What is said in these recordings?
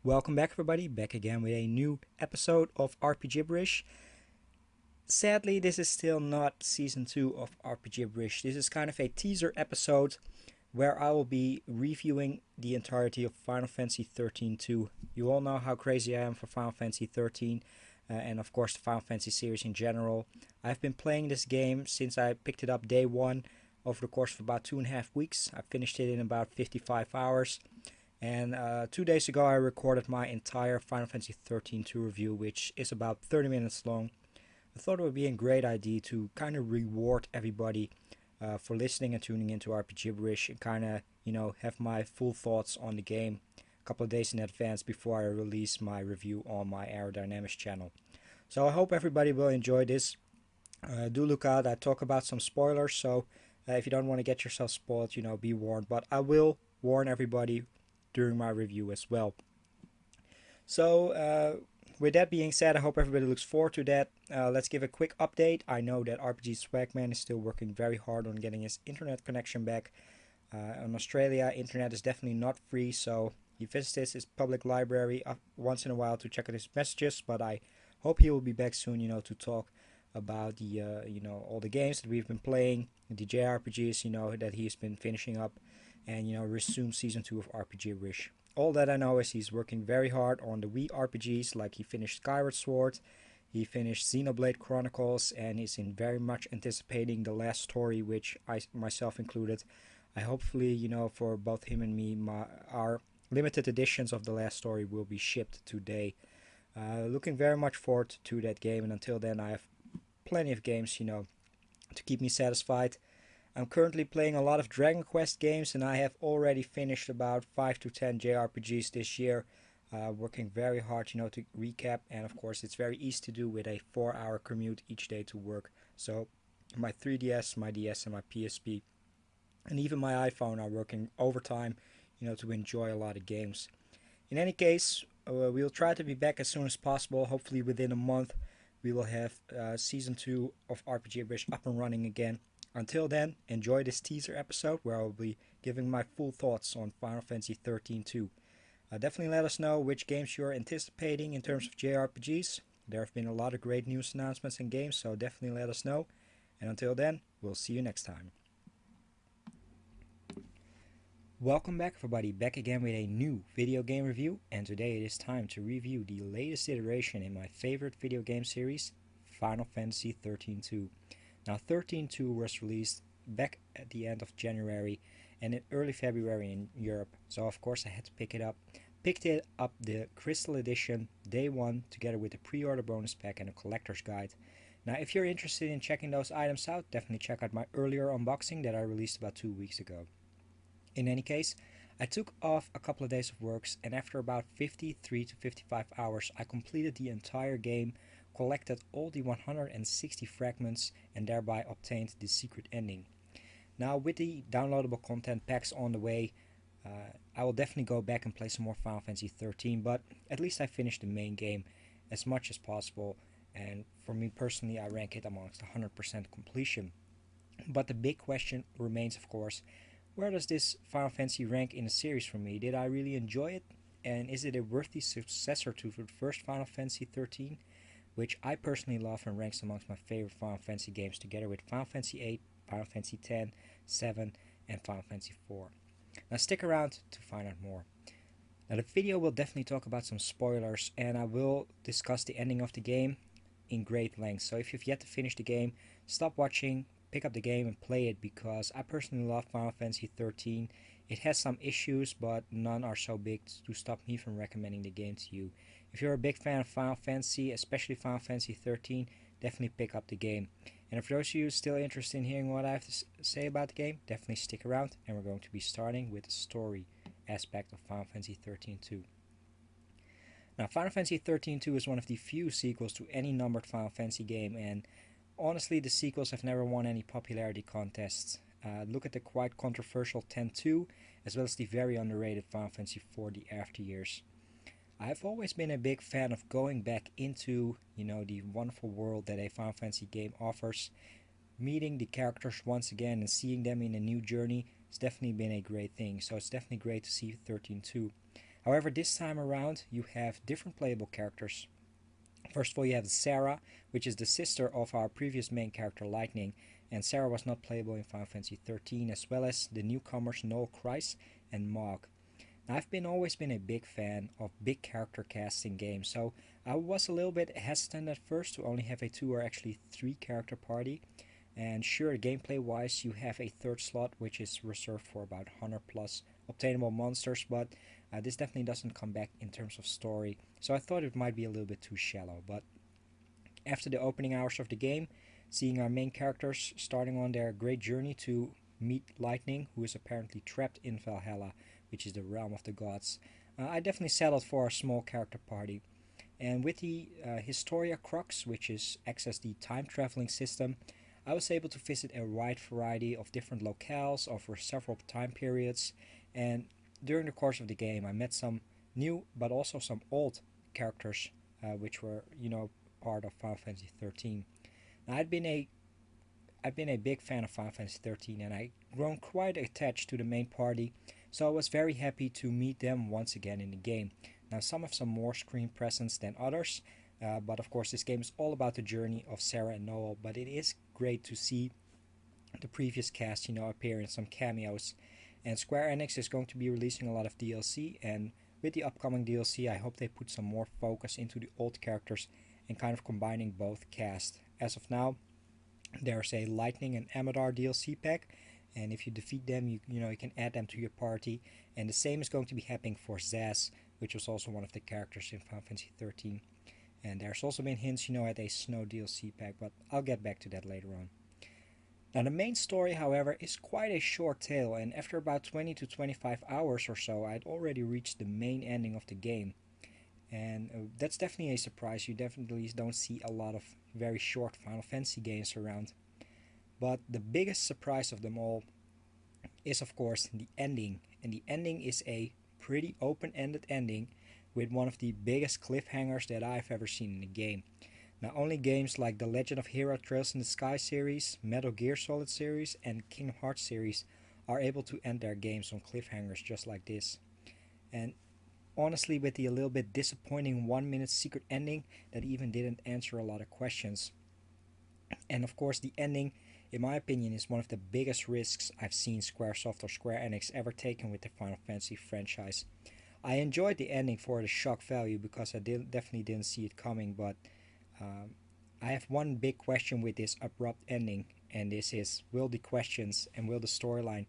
Welcome back everybody, back again with a new episode of RPG Gibberish. Sadly, this is still not season 2 of RPG Gibberish. This is kind of a teaser episode where I will be reviewing the entirety of Final Fantasy 13 2. You all know how crazy I am for Final Fantasy 13 and of course the Final Fantasy series in general. I've been playing this game since I picked it up day 1 over the course of about 2.5 weeks. I finished it in about 55 hours. And 2 days ago I recorded my entire Final Fantasy 13 2 review, which is about 30 minutes long. I thought it would be a great idea to kind of reward everybody for listening and tuning into RPG Gibberish and kind of, have my full thoughts on the game a couple of days in advance before I release my review on my Aerodynamics channel. So I hope everybody will enjoy this. Do look out, I talk about some spoilers, so if you don't want to get yourself spoiled, be warned. But I will warn everybody during my review as well. So with that being said, I hope everybody looks forward to that. Let's give a quick update. I know that RPG Swagman is still working very hard on getting his internet connection back. In Australia, internet is definitely not free, so he visits his public library once in a while to check out his messages, but I hope he will be back soon, to talk about the, all the games that we've been playing, the JRPGs, that he's been finishing up, and, resume Season 2 of RPG Gibberish. All that I know is he's working very hard on the Wii RPGs, like he finished Skyward Sword, he finished Xenoblade Chronicles, and is in very much anticipating the last story, which I myself included. I hopefully, for both him and me, our limited editions of the last story will be shipped today. Looking very much forward to that game, and until then I have plenty of games, to keep me satisfied. I'm currently playing a lot of Dragon Quest games, and I have already finished about 5 to 10 JRPGs this year, working very hard, to recap. And of course, it's very easy to do with a 4-hour commute each day to work. So my 3DS, my DS, and my PSP, and even my iPhone are working overtime, to enjoy a lot of games. In any case, we'll try to be back as soon as possible. Hopefully within a month, we will have Season 2 of RPG Gibberish up and running again. Until then, enjoy this teaser episode where I will be giving my full thoughts on Final Fantasy 13 2. Definitely let us know which games you're anticipating in terms of JRPGs. There have been a lot of great news announcements and games, so definitely let us know. And until then, we'll see you next time. Welcome back everybody, back again with a new video game review, and today it is time to review the latest iteration in my favorite video game series, Final Fantasy 13 2. Now 13 2 was released back at the end of January and in early February in Europe, so of course I had to pick it up. Picked it up the Crystal Edition day 1 together with a pre-order bonus pack and a collector's guide. Now if you're interested in checking those items out, definitely check out my earlier unboxing that I released about 2 weeks ago. In any case, I took off a couple of days of works, and after about 53 to 55 hours I completed the entire game, collected all the 160 fragments, and thereby obtained the secret ending. Now with the downloadable content packs on the way, I will definitely go back and play some more Final Fantasy 13, but at least I finished the main game as much as possible, and for me personally I rank it amongst 100% completion. But the big question remains, of course, where does this Final Fantasy rank in the series for me? Did I really enjoy it? And is it a worthy successor to the first Final Fantasy 13? Which I personally love and ranks amongst my favorite Final Fantasy games together with Final Fantasy 8, Final Fantasy 10, 7, and Final Fantasy 4. Now stick around to find out more. Now the video will definitely talk about some spoilers, and I will discuss the ending of the game in great length. So if you've yet to finish the game, stop watching, pick up the game and play it, because I personally love Final Fantasy 13. It has some issues, but none are so big to stop me from recommending the game to you. If you're a big fan of Final Fantasy, especially Final Fantasy 13, definitely pick up the game. And for those of you still interested in hearing what I have to say about the game, definitely stick around, and we're going to be starting with the story aspect of Final Fantasy 13 2. Now Final Fantasy 13 2 is one of the few sequels to any numbered Final Fantasy game, and honestly the sequels have never won any popularity contests. Look at the quite controversial 10-2, as well as the very underrated Final Fantasy 4 The After Years. I've always been a big fan of going back into, the wonderful world that a Final Fantasy game offers. Meeting the characters once again and seeing them in a new journey has definitely been a great thing, so it's definitely great to see 13-2. However, this time around you have different playable characters. First of all, you have Sarah, which is the sister of our previous main character Lightning, and Sarah was not playable in Final Fantasy XIII, as well as the newcomers Noel Kreis and Mog. Now, I've always been a big fan of big character casts in games, so I was a little bit hesitant at first to only have a 2 or actually 3 character party. And sure, gameplay wise, you have a third slot which is reserved for about 100 plus obtainable monsters, but this definitely doesn't come back in terms of story, so I thought it might be a little bit too shallow. But after the opening hours of the game, seeing our main characters starting on their great journey to meet Lightning, who is apparently trapped in Valhalla, which is the realm of the gods, I definitely settled for a small character party. And with the Historia Crux, which is access the time traveling system, I was able to visit a wide variety of different locales over several time periods, and during the course of the game I met some new but also some old characters which were, part of Final Fantasy 13. Now, I've been a big fan of Final Fantasy 13 and I've grown quite attached to the main party, so I was very happy to meet them once again in the game. Now, some have some more screen presence than others, but of course this game is all about the journey of Sarah and Noel, but it is great to see the previous cast, appear in some cameos. And Square Enix is going to be releasing a lot of DLC, and with the upcoming DLC I hope they put some more focus into the old characters and kind of combining both casts. As of now, there's a Lightning and Amadar DLC pack, and if you defeat them, you can add them to your party. And the same is going to be happening for Zaz, which was also one of the characters in Final Fantasy 13. And there's also been hints, at a Snow DLC pack, but I'll get back to that later on. Now, the main story, however, is quite a short tale, and after about 20 to 25 hours or so, I'd already reached the main ending of the game. And that's definitely a surprise. You definitely don't see a lot of very short Final Fantasy games around. But the biggest surprise of them all is, of course, the ending. And the ending is a pretty open-ended ending with one of the biggest cliffhangers that I've ever seen in a game. Now, only games like the Legend of Hero Trails in the Sky series, Metal Gear Solid series, and Kingdom Hearts series are able to end their games on cliffhangers just like this. And honestly, with the a little bit disappointing 1-minute secret ending that even didn't answer a lot of questions. And of course, the ending, in my opinion, is one of the biggest risks I've seen Squaresoft or Square Enix ever taken with the Final Fantasy franchise. I enjoyed the ending for the shock value because I definitely didn't see it coming, but I have one big question with this abrupt ending, and this is, will the questions and will the storyline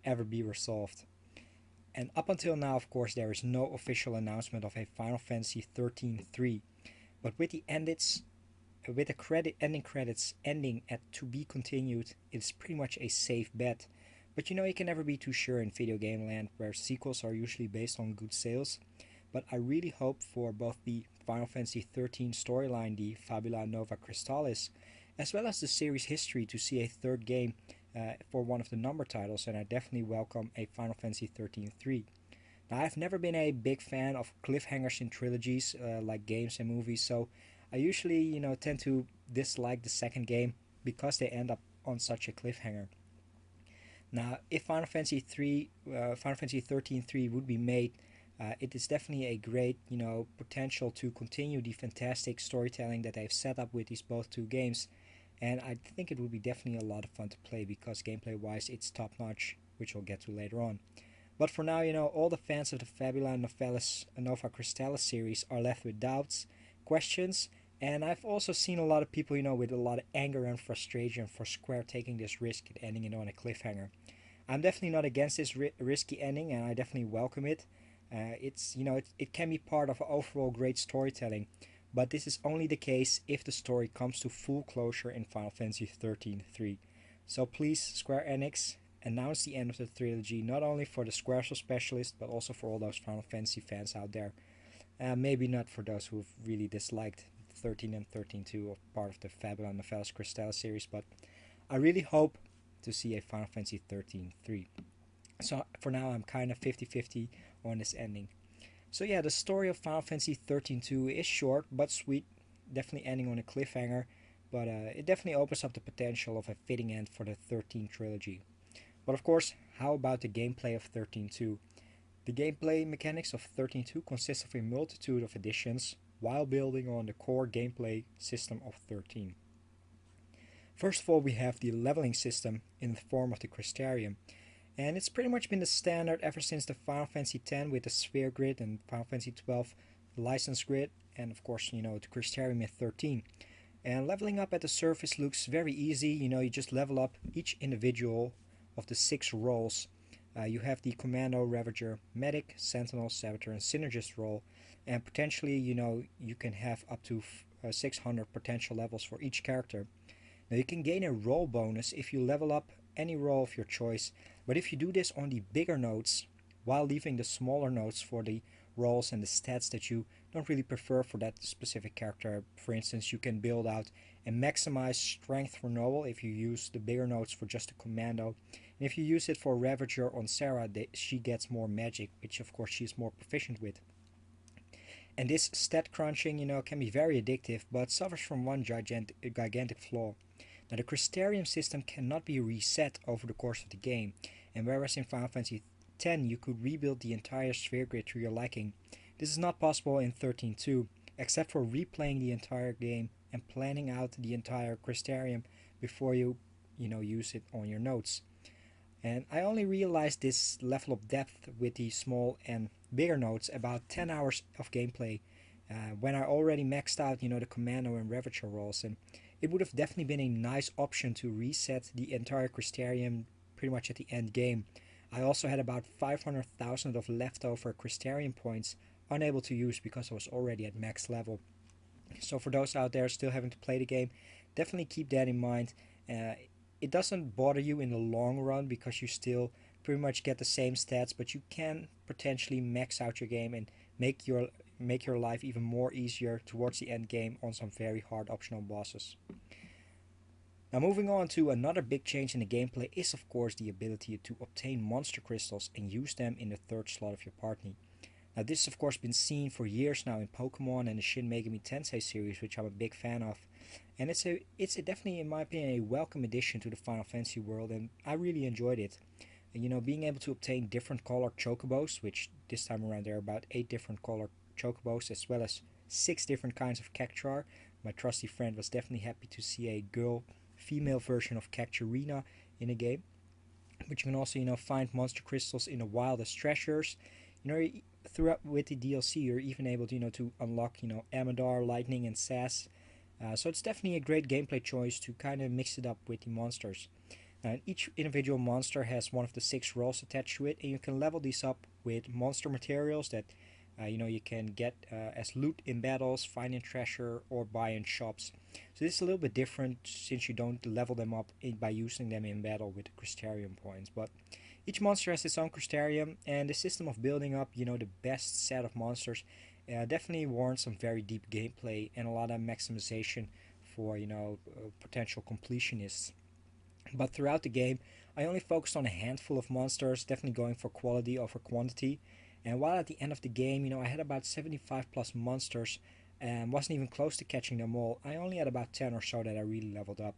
ever be resolved? And up until now, of course, there is no official announcement of a Final Fantasy 13-3, but with the ending credits ending at to be continued, it's pretty much a safe bet. But you can never be too sure in video game land, where sequels are usually based on good sales. But I really hope for both the Final Fantasy 13 storyline, the Fabula Nova Crystallis, as well as the series history, to see a third game for one of the number titles, and I definitely welcome a Final Fantasy 13-3. Now, I've never been a big fan of cliffhangers in trilogies like games and movies, so I usually tend to dislike the second game because they end up on such a cliffhanger. Now, if Final Fantasy 13-3 would be made, it is definitely a great, potential to continue the fantastic storytelling that they've set up with these both two games. And I think it would be definitely a lot of fun to play because gameplay-wise it's top-notch, which we'll get to later on. But for now, all the fans of the Fabula Nova Crystallis series are left with doubts, questions, and I've also seen a lot of people, with a lot of anger and frustration for Square taking this risk and ending it on a cliffhanger. I'm definitely not against this risky ending, and I definitely welcome it. It can be part of overall great storytelling, but this is only the case if the story comes to full closure in Final Fantasy 13-3. So please, Square Enix, announce the end of the trilogy, not only for the Squaresoft specialists, but also for all those Final Fantasy fans out there. Maybe not for those who've really disliked 13 and 13-2 or part of the Fabula Novellas Crystallis series, but I really hope to see a Final Fantasy 13-3. So for now, I'm kind of 50-50 on this ending. So yeah, the story of Final Fantasy 13-2 is short but sweet, definitely ending on a cliffhanger, but it definitely opens up the potential of a fitting end for the 13 trilogy. But of course, how about the gameplay of 13-2? The gameplay mechanics of 13.2 consist of a multitude of additions while building on the core gameplay system of 13. First of all, we have the leveling system in the form of the Crystarium, and it's pretty much been the standard ever since the Final Fantasy X with the Sphere Grid and Final Fantasy XII License Grid, and of course, the Crystarium in 13. And leveling up at the surface looks very easy. You just level up each individual of the 6 roles. You have the Commando, Ravager, Medic, Sentinel, Saboteur, and Synergist role, and potentially, you can have up to 600 potential levels for each character. Now, you can gain a role bonus if you level up any role of your choice, but if you do this on the bigger nodes, while leaving the smaller nodes for the roles and the stats that you don't really prefer for that specific character. For instance, you can build out and maximize strength for Noble if you use the bigger nodes for just a Commando. And if you use it for Ravager on Sarah, she gets more magic, which of course she's more proficient with. And this stat crunching, can be very addictive, but suffers from one gigantic flaw. Now, the Crystarium system cannot be reset over the course of the game, and whereas in Final Fantasy X you could rebuild the entire sphere grid to your liking, this is not possible in 13.2, except for replaying the entire game and planning out the entire Crystarium before you use it on your nodes. And I only realized this level of depth with the small and bigger nodes about 10 hours of gameplay, when I already maxed out the Commando and Ravager roles, and it would have definitely been a nice option to reset the entire Crystarium pretty much at the end game. I also had about 500,000 of leftover Crystarium points unable to use because I was already at max level. So for those out there still having to play the game, definitely keep that in mind. It doesn't bother you in the long run because you still pretty much get the same stats, but you can potentially max out your game and make your life even more easier towards the end game on some very hard optional bosses. Now, moving on to another big change in the gameplay is of course the ability to obtain monster crystals and use them in the 3rd slot of your party. Now, this has of course been seen for years now in Pokemon and the Shin Megami Tensei series, which I'm a big fan of, and it's definitely, in my opinion, a welcome addition to the Final Fantasy world, and I really enjoyed it. Being able to obtain different colored chocobos, which this time around there are about 8 different colored chocobos, as well as 6 different kinds of Cactuar. My trusty friend was definitely happy to see a female version of Cacturina in a game. But you can also, find monster crystals in the wild as treasures. Throughout with the DLC, you're even able to unlock, Amadar, Lightning, and Sass. So it's definitely a great gameplay choice to kind of mix it up with the monsters. Each individual monster has one of the 6 roles attached to it, and you can level these up with monster materials that you can get as loot in battles, find in treasure, or buy in shops. So this is a little bit different since you don't level them up by using them in battle with the Crystarium points. But each monster has its own Crystarium, and the system of building up the best set of monsters definitely warrants some very deep gameplay and a lot of maximization for potential completionists. But throughout the game, I only focused on a handful of monsters, definitely going for quality over quantity. And while at the end of the game, I had about 75 plus monsters and wasn't even close to catching them all, I only had about 10 or so that I really leveled up.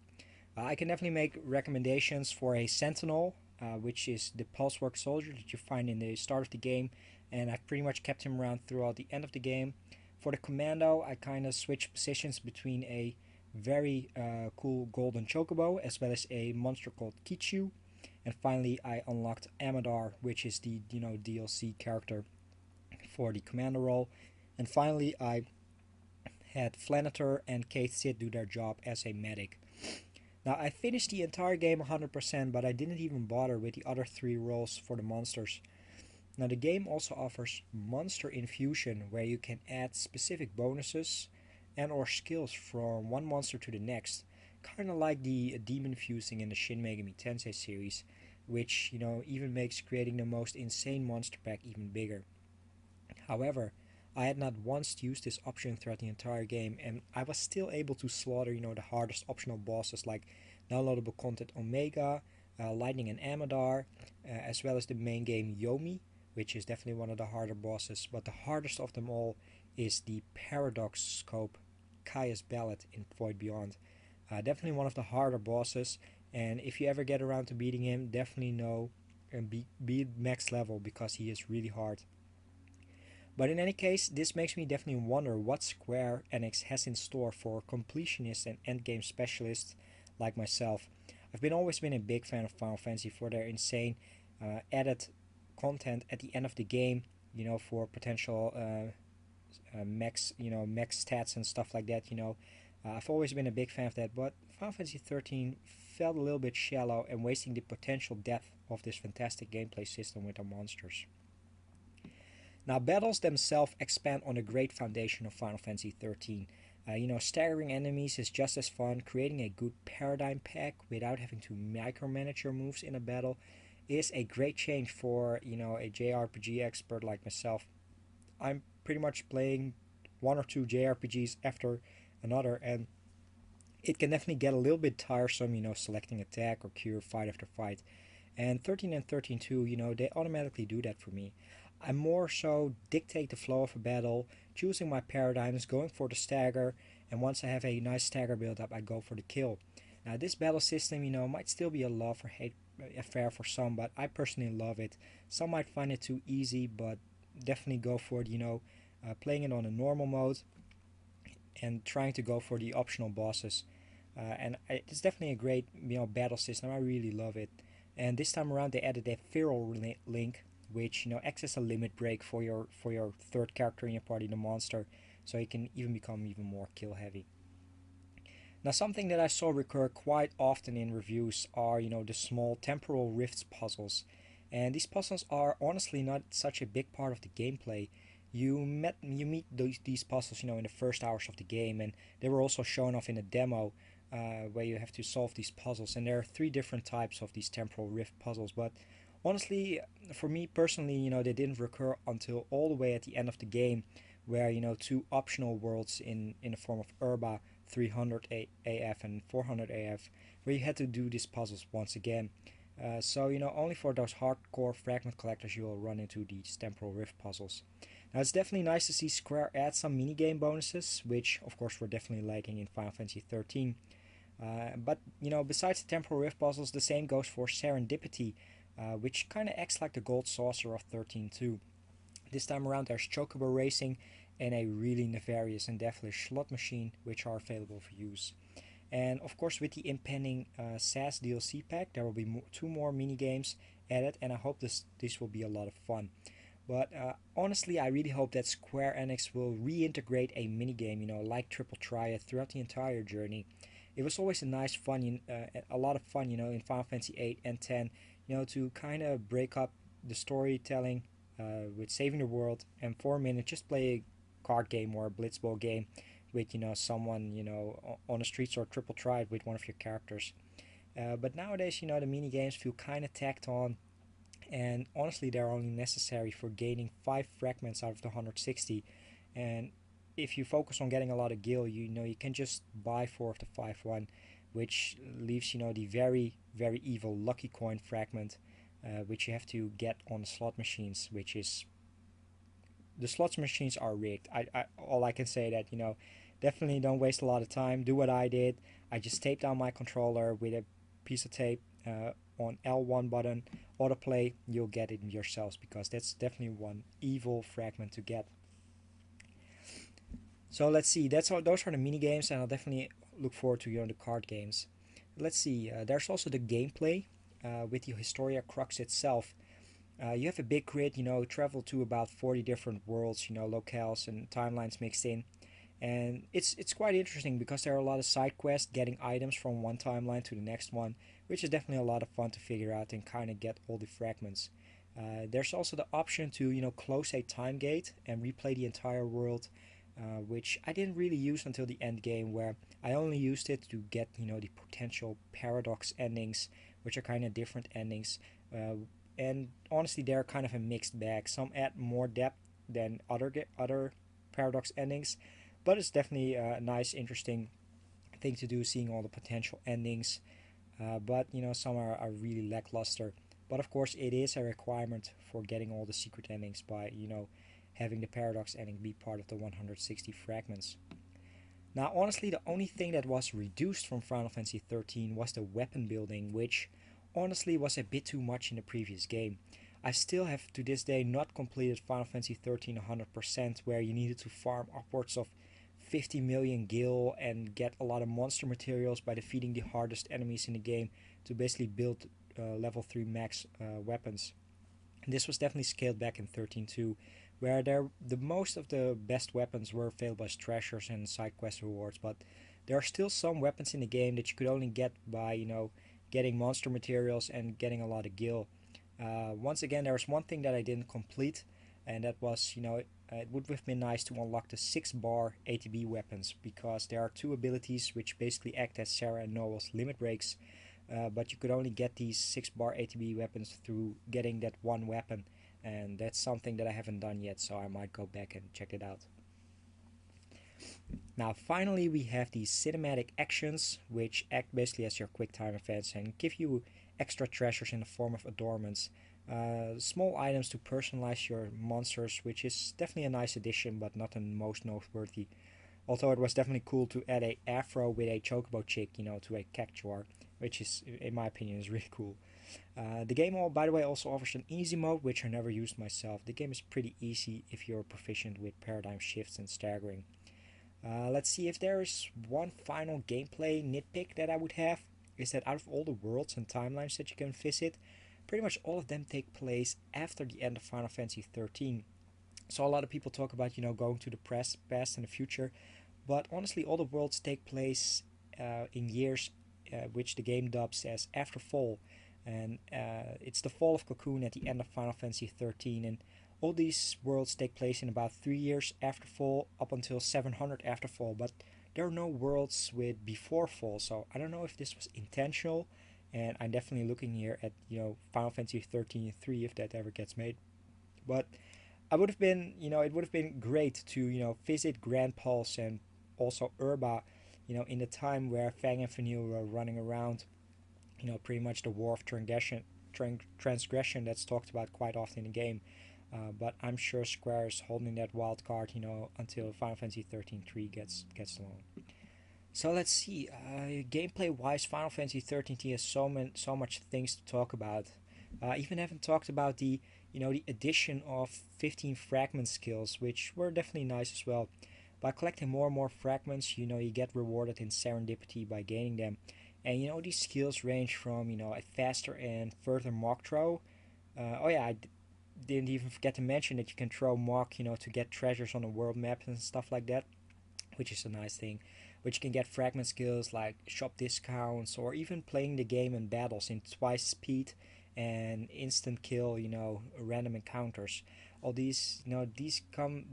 I can definitely make recommendations for a Sentinel, which is the Pulsework soldier that you find in the start of the game, and I've pretty much kept him around throughout the end of the game. For the Commando, I kind of switched positions between a very cool golden chocobo as well as a monster called Kichu, and finally I unlocked Amadar, which is the DLC character for the Commando role, and finally I had Flanator and Kate Sid do their job as a medic. Now, I finished the entire game 100%, but I didn't even bother with the other 3 roles for the monsters. Now, the game also offers Monster Infusion, where you can add specific bonuses and or skills from one monster to the next, kind of like the demon fusing in the Shin Megami Tensei series, which even makes creating the most insane monster pack even bigger. However, I had not once used this option throughout the entire game, and I was still able to slaughter the hardest optional bosses like downloadable content Omega, Lightning and Amadar, as well as the main game Yomi, which is definitely one of the harder bosses, but the hardest of them all is the Paradox Scope Caius Ballad in Void Beyond. Definitely one of the harder bosses, and if you ever get around to beating him, definitely know and be max level, because he is really hard. But in any case, this makes me definitely wonder what Square Enix has in store for completionists and endgame specialists like myself. Always been a big fan of Final Fantasy for their insane added content at the end of the game, for potential max stats and stuff like that. I've always been a big fan of that, but Final Fantasy 13 felt a little bit shallow and wasting the potential depth of this fantastic gameplay system with the monsters. Now, battles themselves expand on the great foundation of Final Fantasy 13. Staggering enemies is just as fun. Creating a good paradigm pack without having to micromanage your moves in a battle is a great change for a JRPG expert like myself. I'm pretty much playing one or two JRPGs after another, and it can definitely get a little bit tiresome, selecting attack or cure fight after fight. And 13 and 13 too, they automatically do that for me. I more so dictate the flow of a battle, choosing my paradigms, going for the stagger, and once I have a nice stagger build up, I go for the kill. Now, this battle system, might still be a love or hate affair for some, but I personally love it. Some might find it too easy, but definitely go for it, playing it on a normal mode and trying to go for the optional bosses. It's definitely a great, battle system. I really love it. And this time around, they added a feral link, which acts as a limit break for your third character in your party, the monster, so it can even become even more kill heavy. Now, something that I saw recur quite often in reviews are the small temporal rifts puzzles, and these puzzles are honestly not such a big part of the gameplay. You meet these puzzles in the first hours of the game, and they were also shown off in a demo where you have to solve these puzzles. And there are three different types of these temporal rift puzzles, but honestly, for me personally, they didn't recur until all the way at the end of the game, where two optional worlds in the form of Urba 300 AF and 400 AF, where you had to do these puzzles once again. So only for those hardcore fragment collectors you will run into these temporal rift puzzles. Now, it's definitely nice to see Square add some minigame bonuses, which of course we're definitely lacking in Final Fantasy 13. But besides the temporal rift puzzles, the same goes for Serendipity, which kind of acts like the gold saucer of 13 too. This time around, there's chocobo racing and a really nefarious and devilish slot machine, which are available for use. And of course, with the impending SAS DLC pack, there will be two more mini games added, and I hope this will be a lot of fun. But honestly, I really hope that Square Enix will reintegrate a minigame, like Triple Triad throughout the entire journey. It was always a nice fun, a lot of fun, in Final Fantasy 8 and 10, to kind of break up the storytelling with saving the world, and for a minute just play a card game or a blitzball game with someone on the streets, or Triple Triad with one of your characters. But nowadays, the mini games feel kind of tacked on, and honestly, they're only necessary for gaining 5 fragments out of the 160. And if you focus on getting a lot of gil, you can just buy 4 of the 5 one, which leaves the very evil lucky coin fragment, which you have to get on the slot machines, which is, the slot machines are rigged. All I can say that definitely don't waste a lot of time. Do what I did. I just taped down my controller with a piece of tape on L1 button, autoplay. You'll get it yourselves, because that's definitely one evil fragment to get. So let's see. Those are the mini games, and I'll definitely look forward to the card games. Let's see. There's also the gameplay with the Historia Crux itself. You have a big grid, travel to about 40 different worlds, locales and timelines mixed in. And it's quite interesting, because there are a lot of side quests, getting items from one timeline to the next one, which is definitely a lot of fun to figure out and kind of get all the fragments. There's also the option to close a time gate and replay the entire world, which I didn't really use until the end game, where I only used it to get the potential paradox endings, which are kind of different endings. And honestly, they're kind of a mixed bag. Some add more depth than other paradox endings, but it's definitely a nice, interesting thing to do, seeing all the potential endings. But some are really lackluster. But of course, it is a requirement for getting all the secret endings by having the paradox ending be part of the 160 fragments. Now, honestly, the only thing that was reduced from Final Fantasy 13 was the weapon building, which honestly was a bit too much in the previous game. I still have to this day not completed Final Fantasy 13 100%, where you needed to farm upwards of 50 million gil and get a lot of monster materials by defeating the hardest enemies in the game to basically build level 3 max weapons. And this was definitely scaled back in 13.2, where the most of the best weapons were available as treasures and side quest rewards, but there are still some weapons in the game that you could only get by, getting monster materials and getting a lot of gil. Once again, there was one thing that I didn't complete, and that was, it would have been nice to unlock the 6-bar ATB weapons, because there are two abilities which basically act as Sarah and Noel's limit breaks, but you could only get these 6-bar ATB weapons through getting that one weapon, and that's something that I haven't done yet, so I might go back and check it out. Now finally we have these cinematic actions, which act basically as your quick time events and give you extra treasures in the form of adornments, small items to personalize your monsters, which is definitely a nice addition but not the most noteworthy. Although it was definitely cool to add a afro with a chocobo chick, to a cactuar, which is, in my opinion, is really cool. The game, by the way, also offers an easy mode, which I never used myself. The game is pretty easy if you're proficient with paradigm shifts and staggering. Let's see, if there is one final gameplay nitpick that I would have, is that out of all the worlds and timelines that you can visit, pretty much all of them take place after the end of Final Fantasy 13. So a lot of people talk about, going to the past and the future, but honestly, all the worlds take place in years which the game dubs as after fall, and it's the fall of Cocoon at the end of Final Fantasy 13, and all these worlds take place in about 3 years after fall up until 700 after fall, but there are no worlds with before fall, so I don't know if this was intentional, and I'm definitely looking here at, Final Fantasy 13 3 if that ever gets made. But I would have been, it would have been great to, visit Grand Pulse and also Urba, in the time where Fang and Vanille were running around, pretty much the war of transgression that's talked about quite often in the game. But I'm sure Square is holding that wild card, until Final Fantasy 13 3 gets along. So let's see. Gameplay wise, Final Fantasy 13 has so much things to talk about. I even haven't talked about the addition of 15 fragment skills, which were definitely nice as well. By collecting more and more fragments, you get rewarded in serendipity by gaining them. And these skills range from a faster and further Mach throw. Oh yeah, I didn't even forget to mention that you can throw Mach, to get treasures on the world map and stuff like that, which is a nice thing. Which you can get fragment skills like shop discounts, or even playing the game in battles in twice speed and instant kill, random encounters. All these, these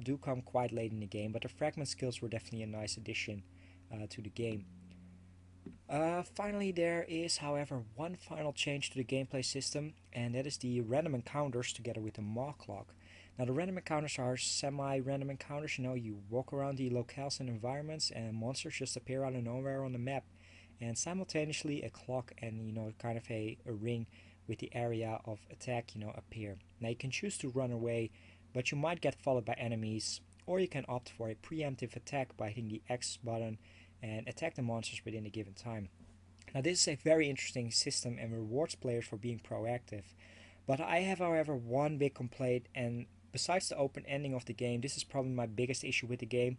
do come quite late in the game, but the fragment skills were definitely a nice addition to the game. Finally, there is, however, one final change to the gameplay system, and that is the random encounters together with the Maw clock. Now, the random encounters are semi-random encounters. You walk around the locales and environments, and monsters just appear out of nowhere on the map. And simultaneously, a clock and kind of a ring with the area of attack, appear. Now, you can choose to run away, but you might get followed by enemies, or you can opt for a preemptive attack by hitting the X button and attack the monsters within a given time. Now, this is a very interesting system and rewards players for being proactive. But I have, however, one big complaint, and besides the open ending of the game, this is probably my biggest issue with the game,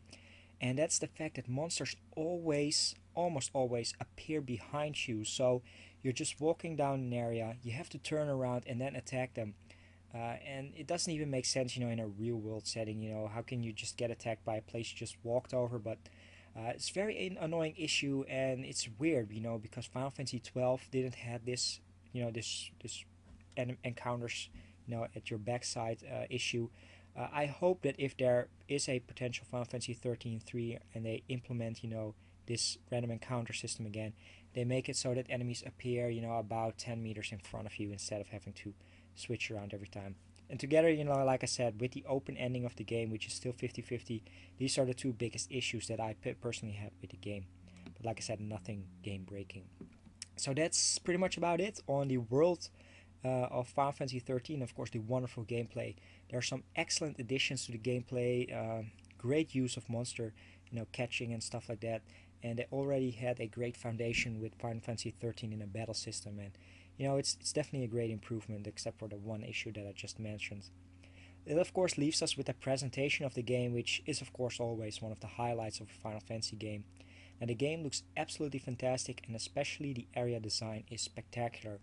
and that's the fact that monsters almost always, appear behind you. So you're just walking down an area, you have to turn around and then attack them. And it doesn't even make sense, in a real world setting. How can you just get attacked by a place you just walked over? But it's a very annoying issue, and it's weird, because Final Fantasy 12 didn't have this, this encounters, at your backside issue. I hope that if there is a potential Final Fantasy 13 3 and they implement, this random encounter system again, they make it so that enemies appear, about 10 meters in front of you instead of having to switch around every time. And together, like I said, with the open ending of the game, which is still 50-50, these are the two biggest issues that I personally have with the game. But like I said, nothing game breaking. So that's pretty much about it on the world of Final Fantasy 13. Of course, the wonderful gameplay. There are some excellent additions to the gameplay, great use of monster, catching and stuff like that. And they already had a great foundation with Final Fantasy 13 in a battle system, and it's definitely a great improvement, except for the one issue that I just mentioned. It of course leaves us with a presentation of the game, which is of course always one of the highlights of a Final Fantasy game. Now the game looks absolutely fantastic, and especially the area design is spectacular.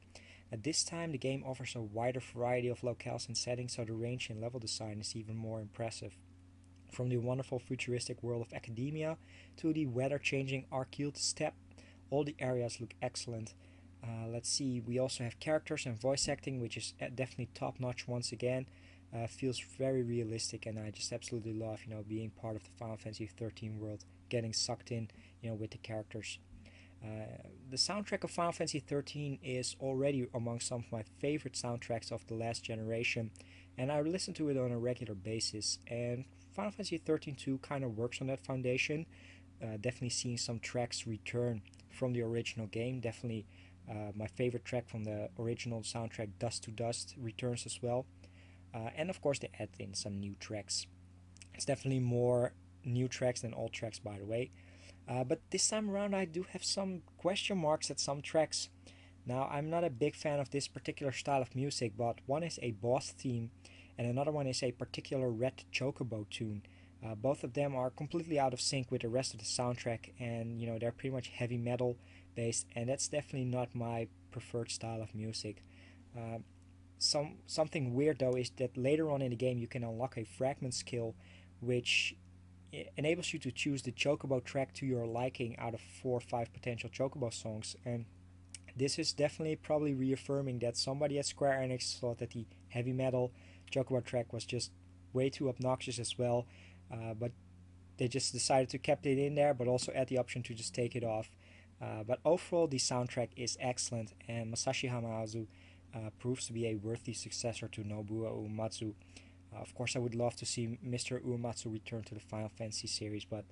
At this time the game offers a wider variety of locales and settings, so the range and level design is even more impressive. From the wonderful futuristic world of academia to the weather changing Arcade steppe, all the areas look excellent. Let's see, we also have characters and voice acting, which is definitely top notch once again. Feels very realistic, and I just absolutely love, being part of the Final Fantasy 13 world, getting sucked in, with the characters. The soundtrack of Final Fantasy 13 is already among some of my favorite soundtracks of the last generation, and I listen to it on a regular basis. And Final Fantasy 13 2 kind of works on that foundation. Definitely seeing some tracks return from the original game. Definitely my favorite track from the original soundtrack, Dust to Dust, returns as well. And of course, they add in some new tracks. It's definitely more new tracks than old tracks, by the way. But this time around, I do have some question marks at some tracks. Now, I'm not a big fan of this particular style of music, but one is a boss theme, and another one is a particular Red Chocobo tune. Both of them are completely out of sync with the rest of the soundtrack, and they're pretty much heavy metal based, and that's definitely not my preferred style of music. Uh, something weird though is that later on in the game you can unlock a fragment skill, which enables you to choose the chocobo track to your liking out of 4 or 5 potential chocobo songs. And this is definitely probably reaffirming that somebody at Square Enix thought that the heavy metal chocobo track was just way too obnoxious as well, but they just decided to keep it in there, but also add the option to just take it off. But overall, the soundtrack is excellent, and Masashi Hamauzu proves to be a worthy successor to Nobuo Uematsu. Of course, I would love to see Mr. Uematsu return to the Final Fantasy series, but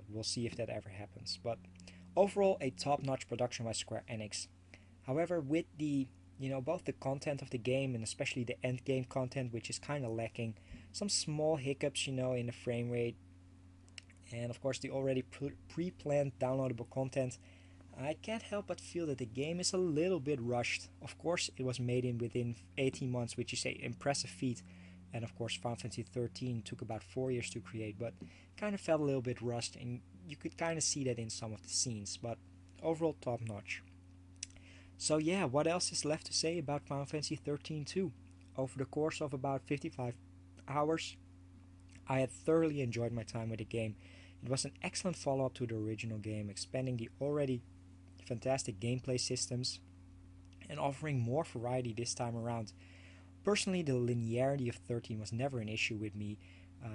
we'll see if that ever happens. But overall, a top-notch production by Square Enix. However, with the both the content of the game and especially the end game content, which is kind of lacking, some small hiccups, in the frame rate, and of course the already pre-planned downloadable content, I can't help but feel that the game is a little bit rushed. Of course, it was made within 18 months, which is an impressive feat. And of course, Final Fantasy 13 took about 4 years to create, but kind of felt a little bit rushed, and you could kind of see that in some of the scenes. But overall, top notch. So yeah, what else is left to say about Final Fantasy 13 2? Over the course of about 55 hours, I had thoroughly enjoyed my time with the game. It was an excellent follow-up to the original game, expanding the already fantastic gameplay systems and offering more variety this time around. Personally, the linearity of 13 was never an issue with me.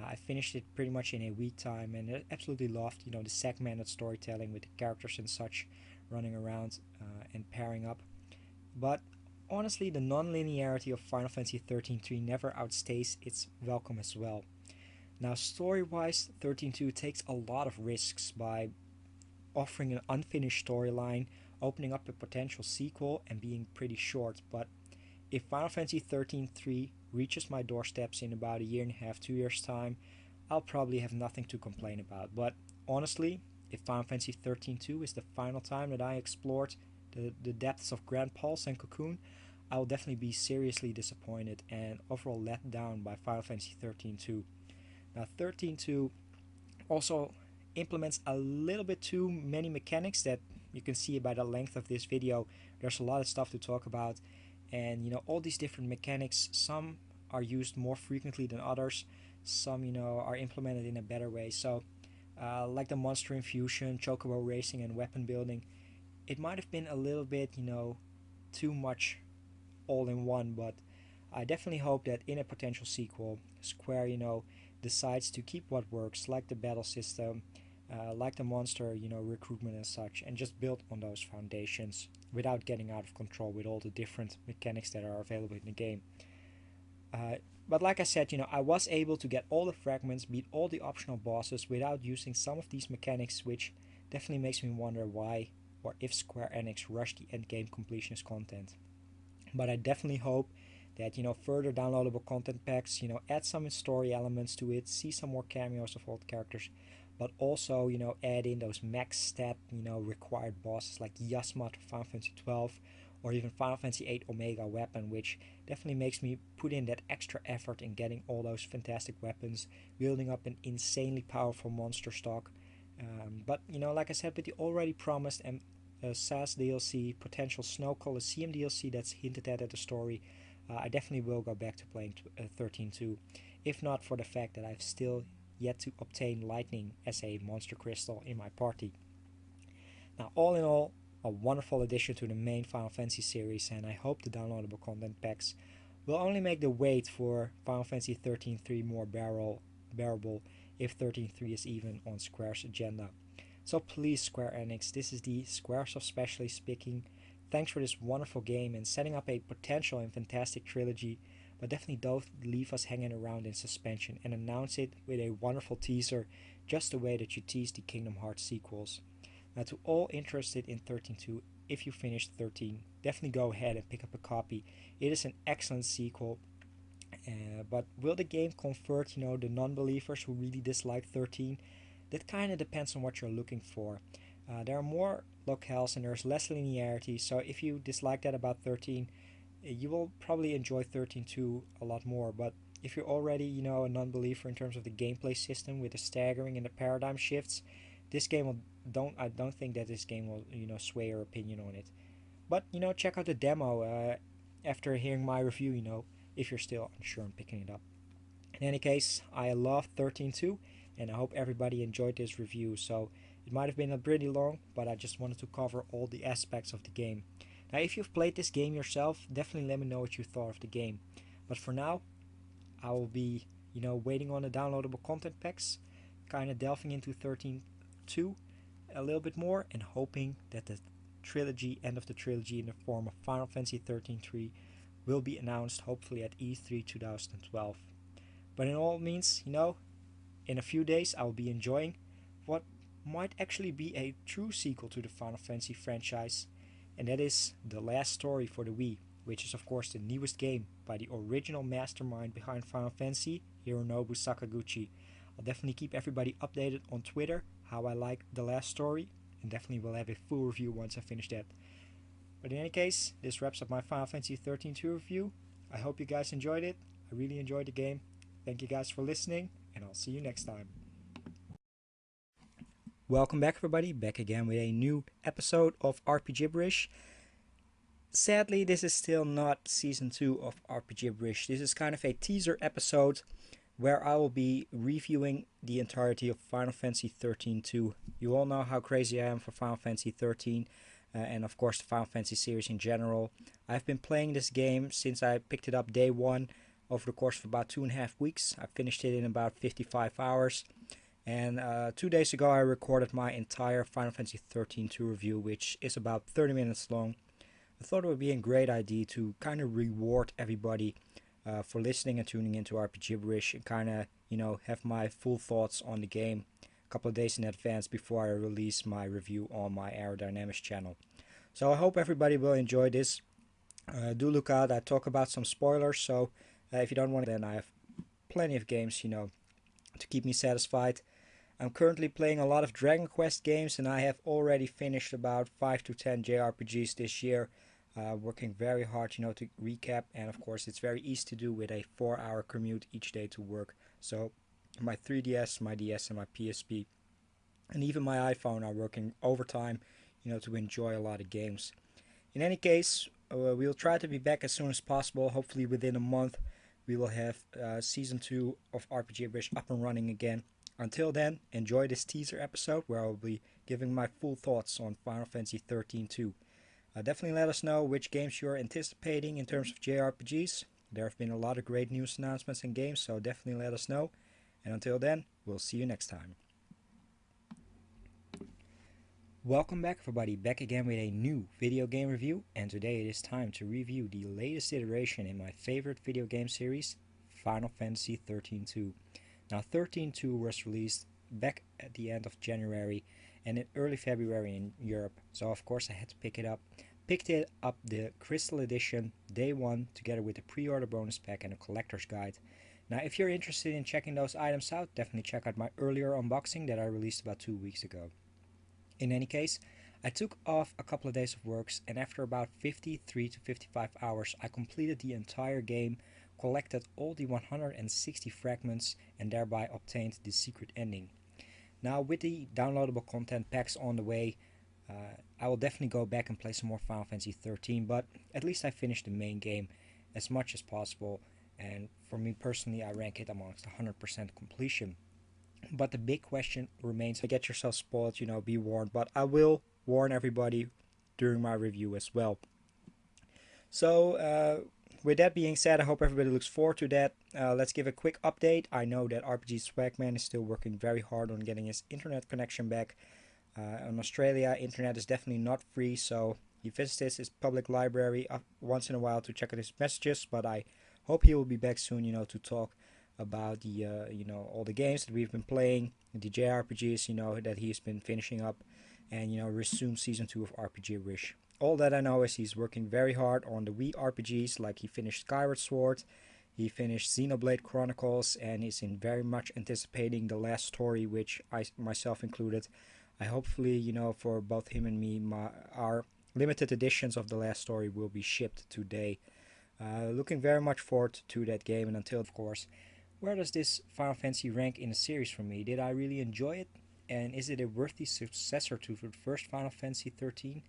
I finished it pretty much in a week time, and I absolutely loved, the segmented storytelling with the characters and such running around and pairing up. But honestly, the non-linearity of Final Fantasy 13-3 never outstays its welcome as well. Now, story-wise, 13-2 takes a lot of risks by offering an unfinished storyline, opening up a potential sequel, and being pretty short. But if Final Fantasy 13-3 reaches my doorsteps in about a year and a half, 2 years' time, I'll probably have nothing to complain about. But honestly, if Final Fantasy 13-2 is the final time that I explored the depths of Grand Pulse and Cocoon, I will definitely be seriously disappointed and overall let down by Final Fantasy 13-2. Now, 13-2 also implements a little bit too many mechanics that you can see by the length of this video. There's a lot of stuff to talk about, and all these different mechanics, some are used more frequently than others, some are implemented in a better way. So like the monster infusion, chocobo racing, and weapon building, it might have been a little bit too much all in one. But I definitely hope that in a potential sequel, Square decides to keep what works, like the battle system, like the monster recruitment and such, and just build on those foundations without getting out of control with all the different mechanics that are available in the game. But like I said, I was able to get all the fragments, beat all the optional bosses without using some of these mechanics, which definitely makes me wonder why or if Square Enix rushed the endgame completionist content. But I definitely hope that further downloadable content packs add some story elements to it, see some more cameos of old characters, but also add in those max stat required bosses like Yasma to Final Fantasy 12, or even Final Fantasy VIII Omega weapon, which definitely makes me put in that extra effort in getting all those fantastic weapons, building up an insanely powerful monster stock. But like I said, with the already promised and SAS DLC, potential Snow Colosseum DLC that's hinted at the story, I definitely will go back to playing 13.2, if not for the fact that I've still yet to obtain Lightning as a monster crystal in my party. Now, all in all, a wonderful addition to the main Final Fantasy series, and I hope the downloadable content packs will only make the wait for Final Fantasy 13.3 more bearable if 13.3 is even on Square's agenda. So please, Square Enix, this is the Squaresoft specialist speaking. Thanks for this wonderful game and setting up a potential and fantastic trilogy, but definitely don't leave us hanging around in suspension and announce it with a wonderful teaser, just the way that you teased the Kingdom Hearts sequels. Now, to all interested in 13.2, if you finished 13, definitely go ahead and pick up a copy. It is an excellent sequel, but will the game convert, the non-believers who really dislike 13? That kind of depends on what you're looking for. There are more locales and there's less linearity, so if you dislike that about 13, you will probably enjoy 13.2 a lot more. But if you're already, a non-believer in terms of the gameplay system with the staggering and the paradigm shifts, this game I don't think that this game will sway your opinion on it. But check out the demo after hearing my review, if you're still unsure on picking it up. In any case, I love 13.2 and I hope everybody enjoyed this review. So it might have been a pretty long, but I just wanted to cover all the aspects of the game. Now, if you've played this game yourself, definitely let me know what you thought of the game. But for now, I will be waiting on the downloadable content packs, kind of delving into 13.2 a little bit more, and hoping that the end of the trilogy in the form of Final Fantasy 13.3 will be announced hopefully at E3 2012. But in all means, in a few days I will be enjoying what might actually be a true sequel to the Final Fantasy franchise, and that is The Last Story for the Wii, which is of course the newest game by the original mastermind behind Final Fantasy, Hironobu Sakaguchi. I'll definitely keep everybody updated on Twitter how I like The Last Story, and definitely will have a full review once I finish that. But in any case, this wraps up my Final Fantasy 13.2 review. I hope you guys enjoyed it. I really enjoyed the game. Thank you guys for listening, and I'll see you next time. Welcome back, everybody. Back again with a new episode of RPGibberish. Sadly, this is still not Season 2 of RPGibberish. This is kind of a teaser episode where I will be reviewing the entirety of Final Fantasy 13.2. You all know how crazy I am for Final Fantasy 13, and of course the Final Fantasy series in general. I've been playing this game since I picked it up day one over the course of about 2.5 weeks. I finished it in about 55 hours. And 2 days ago I recorded my entire Final Fantasy 13.2 review, which is about 30 minutes long. I thought it would be a great idea to kind of reward everybody for listening and tuning into RPGibberish and kind of, have my full thoughts on the game a couple of days in advance before I release my review on my Aerodynamics channel. So I hope everybody will enjoy this. Do look out, I talk about some spoilers, so if you don't want it, then I have plenty of games, to keep me satisfied. I'm currently playing a lot of Dragon Quest games, and I have already finished about 5 to 10 JRPGs this year. Working very hard, to recap, and of course it's very easy to do with a 4-hour commute each day to work. So my 3DS, my DS, and my PSP, and even my iPhone are working overtime, to enjoy a lot of games. In any case, we'll try to be back as soon as possible. Hopefully within a month, we will have Season 2 of RPGibberish up and running again. Until then, enjoy this teaser episode where I will be giving my full thoughts on Final Fantasy 13.2. Definitely let us know which games you're anticipating in terms of JRPGs. There have been a lot of great news announcements and games, so definitely let us know. And until then, we'll see you next time. Welcome back, everybody, back again with a new video game review, and today it is time to review the latest iteration in my favorite video game series, Final Fantasy 13.2. Now 13.2 was released back at the end of January and in early February in Europe, so of course I had to pick it up. Picked it up the Crystal Edition day one together with the pre-order bonus pack and a collector's guide. Now if you're interested in checking those items out, definitely check out my earlier unboxing that I released about 2 weeks ago. In any case, I took off a couple of days of work, and after about 53 to 55 hours I completed the entire game, collected all the 160 fragments, and thereby obtained the secret ending. Now with the downloadable content packs on the way, I will definitely go back and play some more Final Fantasy 13, but at least I finished the main game as much as possible, and for me personally I rank it amongst 100% completion. But the big question remains, get yourself spoiled, be warned, but I will warn everybody during my review as well. So with that being said, I hope everybody looks forward to that. Let's give a quick update. I know that RPG Swagman is still working very hard on getting his internet connection back. In Australia, internet is definitely not free, so he visits his public library once in a while to check out his messages, but I hope he will be back soon, to talk about the, all the games that we've been playing, the JRPGs, that he's been finishing up, and, resume Season 2 of RPG-Wish. All that I know is he's working very hard on the Wii RPGs, like he finished Skyward Sword, he finished Xenoblade Chronicles, and is in very much anticipating the last story, which I myself included. I hopefully, for both him and me, our limited editions of the last story will be shipped today. Looking very much forward to that game, and until, of course, where does this Final Fantasy rank in the series for me? Did I really enjoy it? And is it a worthy successor to the first Final Fantasy 13?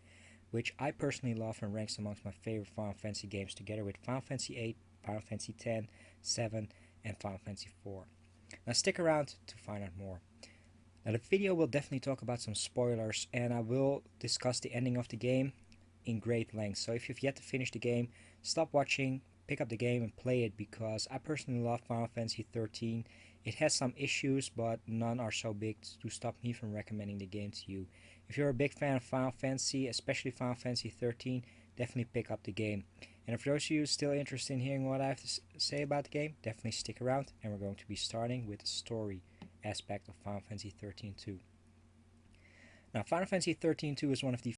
Which I personally love and ranks amongst my favorite Final Fantasy games, together with Final Fantasy 8, Final Fantasy 10, 7, and Final Fantasy 4. Now stick around to find out more. Now the video will definitely talk about some spoilers, and I will discuss the ending of the game in great length. So if you've yet to finish the game, stop watching, pick up the game and play it, because I personally love Final Fantasy 13. It has some issues, but none are so big to stop me from recommending the game to you. If you're a big fan of Final Fantasy, especially Final Fantasy 13, definitely pick up the game. And for those of you still interested in hearing what I have to say about the game, definitely stick around, and we're going to be starting with the story aspect of Final Fantasy 13-2. Now, Final Fantasy 13-2 is one of the